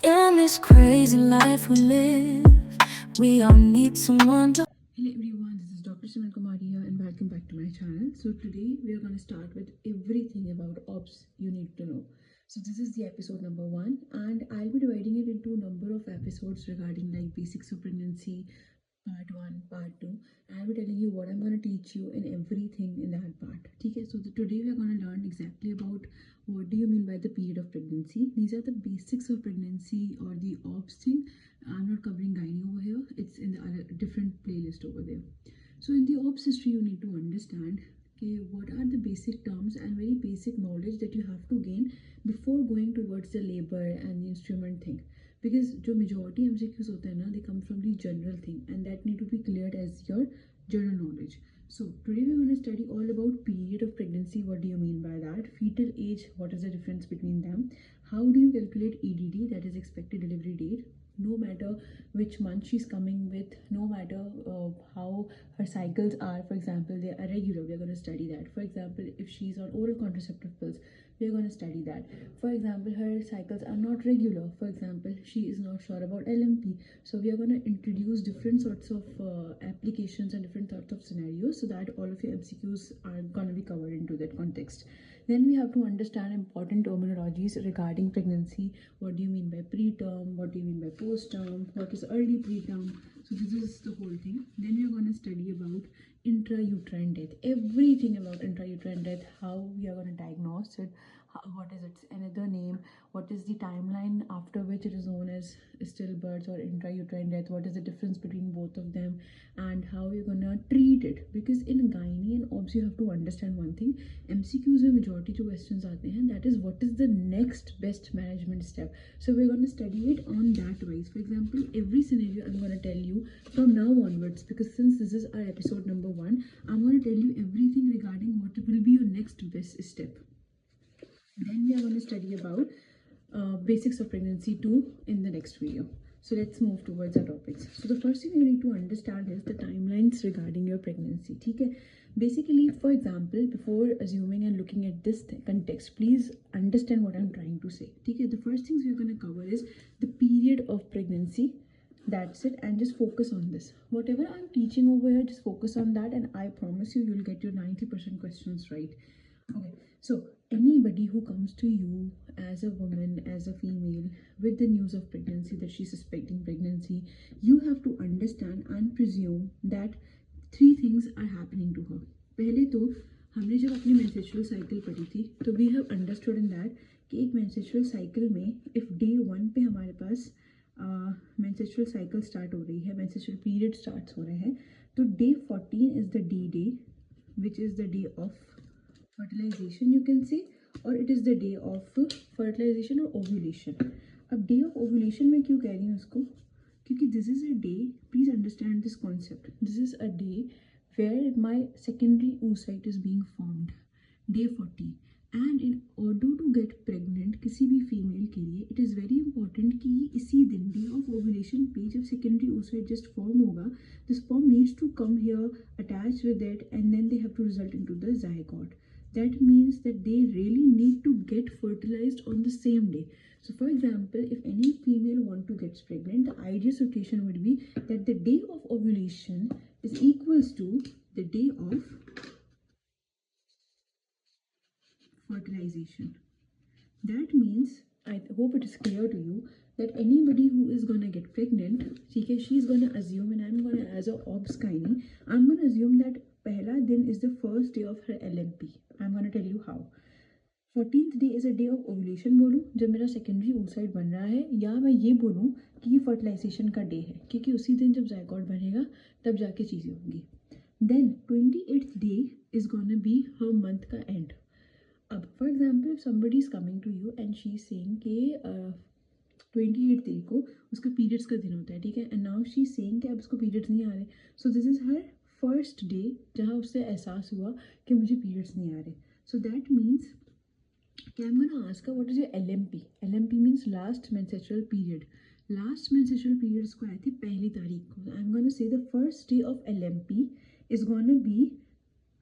In this crazy life we live, we all need someone to. Hello everyone, this is Dr. Simran Kumari here and welcome back to my channel. So today we are going to start with everything about OBS you need to know. So this is the episode number 1 and I'll be dividing it into a number of episodes regarding like basics of pregnancy, part 1, part 2. And I'll be telling you what I'm going to teach you in everything in that part. Okay, so today we are going to learn exactly about what do you mean by the period of pregnancy. These are the basics of pregnancy or the OBS thing. I'm not covering gynae over here. It's in the other different playlist over there. So in the OBS history, you need to understand okay, what are the basic terms and very basic knowledge that you have to gain before going towards the labor and the instrument thing. Because the majority MCQs होते हैं ना, they come from the general thing and that need to be cleared as your general knowledge. So today we're going to study all about period of pregnancy. What do you mean by that? Fetal age, what is the difference between them? How do you calculate EDD, that is expected delivery date? No matter which month she's coming with, no matter how her cycles are, for example, they are regular, we're going to study that. For example, if she's on oral contraceptive pills, we're going to study that. For example, her cycles are not regular. For example, she is not sure about LMP. So we are going to introduce different sorts of applications and different sorts of scenarios so that all of your MCQs are going to be covered into that context. Then we have to understand important terminologies regarding pregnancy. What do you mean by preterm? What do you mean by postterm? What is early preterm? So this is the whole thing. Then we are going to study about intrauterine death. Everything about intrauterine death, how we are going to diagnose it, what is its another name, what is the timeline after which it is known as stillbirth or intrauterine death, what is the difference between both of them, and how you're gonna treat it. Because in gynae and obs you have to understand one thing, MCQs में majority जो questions आते हैं, that is what is the next best management step. So we're going to study it on that wise. For example, every scenario I'm going to tell you from now onwards, because since this is our episode number 1, I'm going to tell you everything regarding what will be your next best step. Then we are going to study about basics of pregnancy 2 in the next video. So let's move towards our topics. So the first thing you need to understand is the timelines regarding your pregnancy. Okay? Basically, for example, before assuming and looking at this context, please understand what I'm trying to say. Okay? The first things we're going to cover is the period of pregnancy. That's it, and just focus on this. Whatever I'm teaching over here, just focus on that, and I promise you, you'll get your 90% questions right. Okay, so anybody who comes to you as a woman, as a female, with the news of pregnancy, that she's suspecting pregnancy, you have to understand and presume that 3 things are happening to her. पहले तो हमने जब अपनी menstrual cycle पढ़ी थी, तो we have understood in that कि एक menstrual cycle में if day 1 पे हमारे पास menstrual cycle start हो रही है, menstrual period starts हो रहे हैं, तो day 14 is the D-day, which is the day of fertilization you can say, or it is the day of fertilization or ovulation. अब day of ovulation में क्यों कह रही हूँ उसको, क्योंकि this is a day, please understand this concept, this is a day where my secondary oocyte is being formed, day 14. And in order to get pregnant किसी भी female के लिए it is very important कि इसी दिन day of ovulation पे जब secondary oocyte just form होगा, the sperm needs to come here, attach with it, and then they have to result into the zygote. That means that they really need to get fertilized on the same day. So for example, if any female want to get pregnant, the ideal situation would be that the day of ovulation is equals to the day of fertilization. That means, I hope it is clear to you, that anybody who is gonna get pregnant, she's gonna assume, and I'm gonna, as a obs gynae, I'm gonna assume that pehla din is the first day of her LMP. I'm gonna tell you how. 14th day is a day of ovulation बोलूँ जब मेरा secondary oocyte बन रहा है, या मैं ये बोलूँ कि ये फर्टिलाइजेशन का डे है, क्योंकि उसी दिन जब जायगॉट बनेगा तब जाके चीज़ें होंगी. Then 28th day is gonna be her month का end. अब for example if somebody is coming to you and she is saying कि 28 तारीख को उसका पीरियड्स का दिन होता है, ठीक है, and now she is saying कि अब उसको पीरियड्स नहीं आ रहे, so this is her first day जहाँ उससे एहसास हुआ कि मुझे पीरियड्स नहीं आ रहे. सो दैट मीन्स कि I am gonna ask what is your LMP. LMP means last menstrual period. Last menstrual periods को आई थी पहली तारीख को. I am gonna say the first day of LMP is gonna B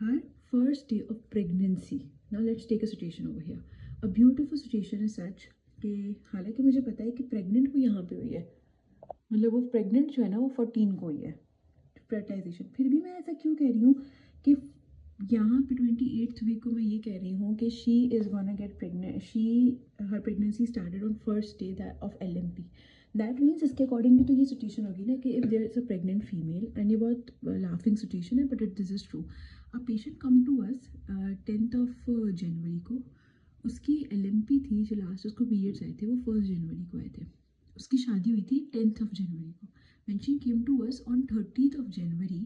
her first day of pregnancy. Now let's take a situation over here. A beautiful situation is such कि हालांकि मुझे पता है कि प्रेग्नेंट वो यहाँ पे हुई है, मतलब वो प्रेग्नेंट जो है ना वो 14 को हुई है फर्टिलाइजेशन, फिर भी मैं ऐसा क्यों कह रही हूँ कि यहाँ पे 28th वीक को मैं ये कह रही हूँ कि she is gonna get pregnant, she her pregnancy started on first day of LMP। That means इसके अकॉर्डिंग तो ये सिचुएशन होगी ना कि if there is a pregnant female, and ये बहुत लाफिंग सिचुएशन है but it this is true. A patient come to us 10th of January को, उसकी LMP थी, जो लास्ट उसको पीरियड्स आए थे वो 1st जनवरी को आए थे, उसकी शादी हुई थी 10th ऑफ जनवरी को। When she came to us on 30th of January,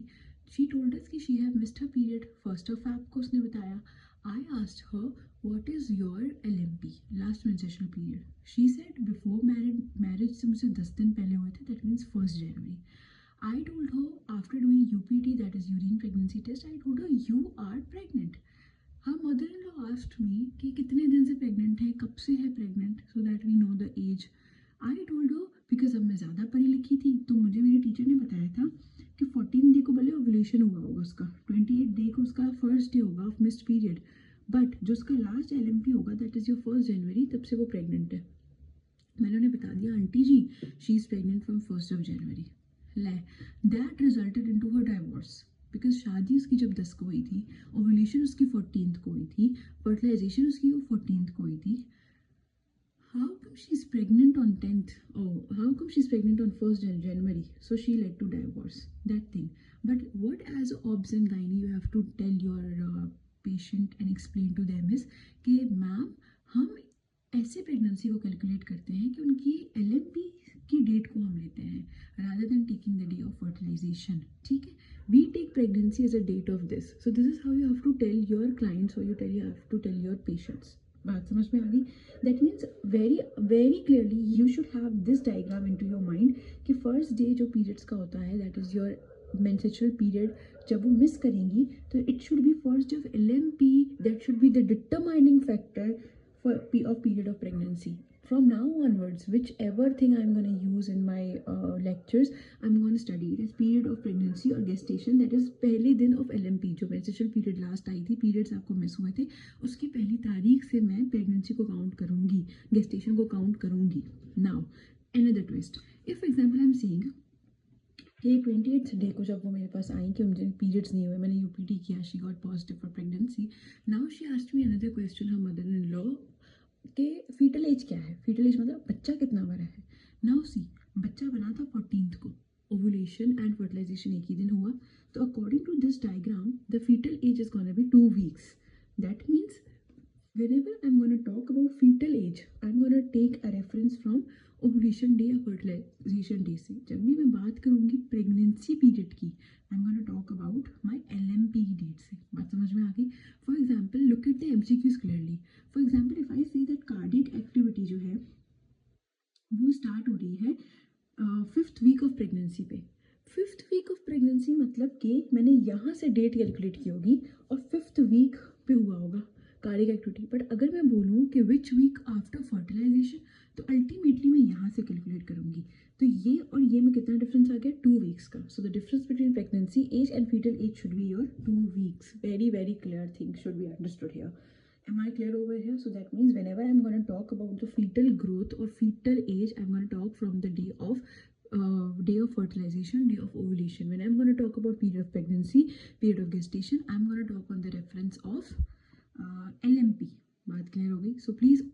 she told us कि she have missed her period 1st of Feb को उसने बताया। I asked her what is your LMP, last menstrual period. She said before marriage से मुझे 10 दिन पहले हुए थे, that means 1st January. I told her after doing UPT, that is urine pregnancy test, I told her you are pregnant. Her mother-in-law asked me कि कितने दिन से प्रेग्नेंट है, कब से है pregnant, so that we know the age. I told her because अब मैं ज़्यादा पढ़ी लिखी थी तो मुझे मेरे टीचर ने बताया था कि 14 डे को भले ओव्यूलेशन हुआ होगा उसका, 28 डे को उसका फर्स्ट डे होगा ऑफ मिस्ड पीरियड, बट जो उसका लास्ट LMP होगा that is your 1st January, तब से वो प्रेग्नेंट है। मैंने उन्हें बता दिया aunty ji she is pregnant from 1st of January। Let that resulted in to her divorce, because शादी उसकी जब 10 को हुई थी, ओव्यूलेशन उसकी 14th को हुई थी, फर्टिलाइजेशन उसकी 14th को हुई थी। How come she's pregnant on 10th? Oh, how come she's pregnant on 1st January? So she led to divorce. That thing. But what as obs and gynae you have to tell your patient and explain to them is कि ma'am हम ऐसे pregnancy को calculate करते हैं कि उनकी LMP की date को हम लेते हैं rather than taking the day of fertilization. ठीक है? We take pregnancy as a date of this. So this is how you have to tell your clients, or you have to tell your patients. बात समझ में आ गई? That means very very clearly you should have this diagram in to your mind कि first day जो periods का होता है that is your menstrual period, जब वो मिस करेंगी तो it should be first day of LMP, that should be the determining factor for period of pregnancy. From now onwards, whichever thing I'm going to use in my lectures, I'm going to study it as period of pregnancy or gestation, that is पहले दिन of LMP, जो menstrual period last आई थी, periods आपको miss हुए थे, उसकी पहली तारीख से मैं प्रेगनेंसी को काउंट करूँगी, gestation को काउंट करूँगी। Now another twist, if for example I'm saying कि 28th डे को जब वो मेरे पास आई कि मुझे पीरियड्स नहीं हुए, मैंने UPT किया, she got positive for pregnancy. Now she asked me another question, her mother in law, कि फीटल एज क्या है, फीटल एज मतलब बच्चा कितना बड़ा है। नाउ सी, बच्चा बना था 14th को, ओवुलेशन एंड फर्टिलाइजेशन एक ही दिन हुआ, तो according to this diagram the foetal age is gonna be 2 weeks। That means whenever I'm going to talk about fetal age, I'm going to take a reference from ovulation day या fertilization day से। जब भी मैं बात करूँगी pregnancy period की, I'm going to talk about my LMP date से। बात समझ में आ गई? For example look at the MCQs clearly. For example if I say that cardiac activity जो है वो स्टार्ट हो रही है 5th वीक ऑफ प्रेगनेंसी पे। 5th वीक ऑफ प्रेगनेंसी मतलब कि मैंने यहाँ से डेट कैलकुलेट की होगी और 5th वीक पे हुआ होगा कार्डियक एक्टिविटी। बट अगर मैं बोलूँ कि विच वीक आफ्टर फर्टिलाइजेशन, तो अल्टीमेटली मैं यहाँ से कैलकुलेट करूँगी। तो ये और ये में कितना डिफरेंस आ गया? 2 weeks का। So the difference between pregnancy age and foetal age should be your 2 weeks। Very very clear thing should be understood here. Am I clear over here? So that means whenever I'm going to talk about the fetal growth or fetal age, I'm going to talk from the day of fertilization, day of ovulation. When I'm going to talk about period of pregnancy, period of gestation, I'm going to talk on the reference of LMP। बात clear हो गई? So please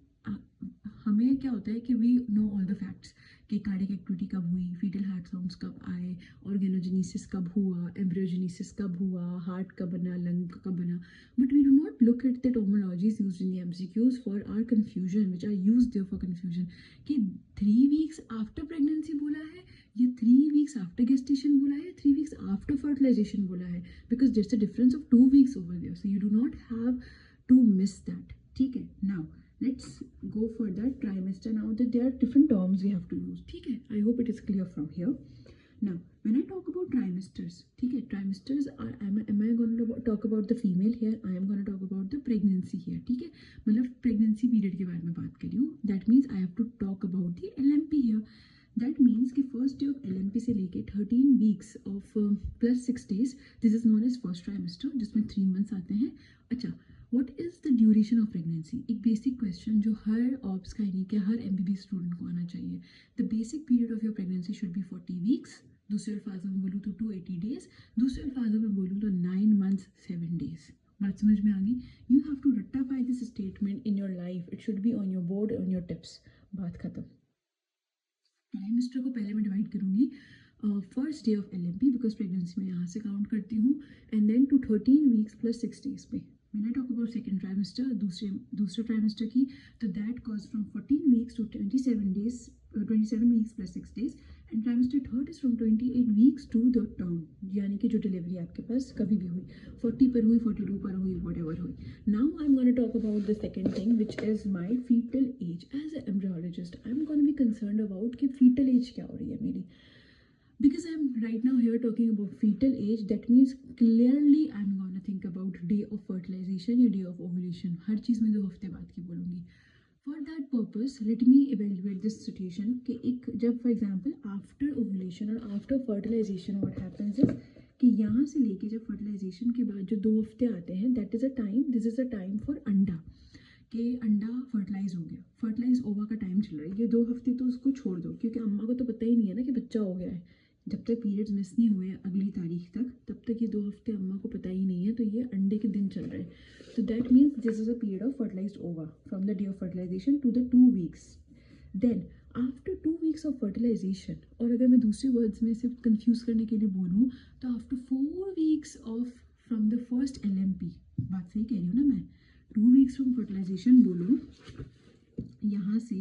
हमें क्या होता है कि we know all the facts कि cardiac activity कब हुई, फीटल हार्ट साउंड्स कब आए, ऑर्गेनोजेनेसिस कब हुआ, एम्ब्रियोजेनेसिस कब हुआ, हार्ट कब बना, लंग कब बना, but we do not look at the terminologies used in the MCQs for our confusion, which are used there for confusion, कि 3 weeks आफ्टर प्रेगनेंसी बोला है या 3 weeks आफ्टर गेस्टेशन बोला है, 3 weeks आफ्टर फर्टिलाइजेशन बोला है, because there is a difference of 2 weeks over there, so you do not have to miss that. ठीक है? Now let's go for the trimester now, that there are different terms we have to use। ठीक है? I hope it is clear from here। Now when I talk about trimesters, ठीक है, trimesters are, am I going to talk about the female here? I am going to talk about the pregnancy here। ठीक है? मतलब pregnancy period के बारे में बात कर रही हूँ। That means I have to talk about the LMP here। That means कि first day of LMP से लेके 13 weeks of plus 6 days, this is known as first trimester, जिसमें 3 months आते हैं। अच्छा, what is the duration of pregnancy? एक basic question जो हर obs gynaec या हर MBBS स्टूडेंट को आना चाहिए. The basic period of your pregnancy should be 40 weeks. दूसरे अल्फाजों में बोलूँ तो 280 डेज. दूसरे अल्फाजों में बोलूँ तो 9 months 7 days. बात समझ में आ गई? यू हैव टू रट्टाफाई this statement in your life. It should be on your board, on your tips. बात खत्म. ट्राइमेस्टर को पहले मैं डिवाइड करूँगी first day of LMP, because pregnancy में यहाँ से काउंट करती हूँ, and then to 13 weeks plus 6 days पे. When I talk about second trimester, दूसरे trimester की, तो that goes from 14 weeks to 27 days, 27 weeks plus 6 days, and trimester third is from 28 weeks to the term, यानी कि जो delivery आपके पास कभी भी हुई, 40 पर हुई, 42 पर हुई, whatever हुई. Now I'm going to talk about the second thing, which is my fetal age. As an embryologist, I'm going to be concerned about कि fetal age क्या हो रही है मेरी. Because I'm right now here talking about fetal age, that means clearly I'm gonna think about day of fertilization या day of ovulation. हर चीज़ में 2 हफ्ते बाद की बोलूँगी. For that purpose, let me evaluate this situation कि एक जब for example after ovulation और after fertilization what happens is कि यहाँ से लेके जब fertilization के बाद जो 2 हफ्ते आते हैं, that is a time, this is a time for अंडा, कि अंडा फर्टिलाइज हो गया, फर्टिलाइज ओवा का टाइम चल रहा है. ये 2 हफ्ते तो उसको छोड़ दो, क्योंकि अम्मा को तो पता ही नहीं है ना कि बच्चा हो गया है. जब तक पीरियड्स मिस नहीं हुए अगली तारीख तक, तब तक ये 2 हफ्ते अम्मा को पता ही नहीं है, तो ये अंडे के दिन चल रहे हैं. तो that means this is a period of fertilised ova from the day of fertilisation to the 2 weeks. देन आफ्टर 2 weeks ऑफ फर्टिलाइजेशन, और अगर मैं दूसरे वर्ड्स में सिर्फ कंफ्यूज करने के लिए बोलूँ तो after 4 weeks of from the first LMP, बात सही कह रही हूँ ना मैं, 2 weeks फ्रॉम फर्टिलाइजेशन बोलूँ यहाँ से,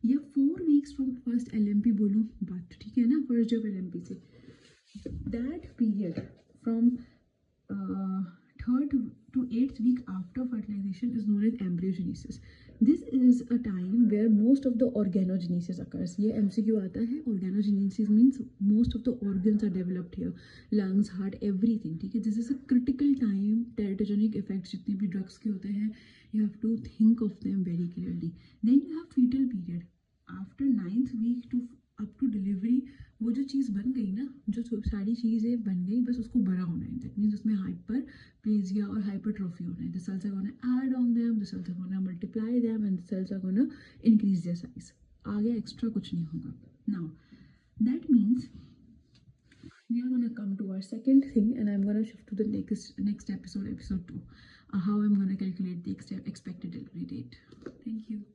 या 4 weeks फ्रॉम फर्स्ट LMP बोलूँ, बात ठीक है ना, फर्स्ट जब LMP से, that period from third to 8th week after fertilization is known as embryogenesis. This is a time where most of the organogenesis occurs. ये MCQ आता है. Organogenesis means most of the organs are developed here, lungs, heart, everything. ठीक है, this is a critical time. Teratogenic effects जितने भी drugs के होते हैं, you have to think of them very clearly. Then you have fetal period. After 9th week to up to delivery, वो जो चीज़ बन गई ना, जो सारी चीज़ें बन गई, बस उसको बड़ा होना है. दैट मीन्स उसमें हाइपरप्लेजिया और हाइपरट्रॉफी होना है. The cells are gonna add on them, the cells are gonna multiply them, and the cells are gonna increase their size. आगे एक्स्ट्रा कुछ नहीं होगा. Now that means we are gonna come to our second thing, and I'm gonna shift to the next episode 2, how I'm gonna calculate the expected delivery date. Thank you.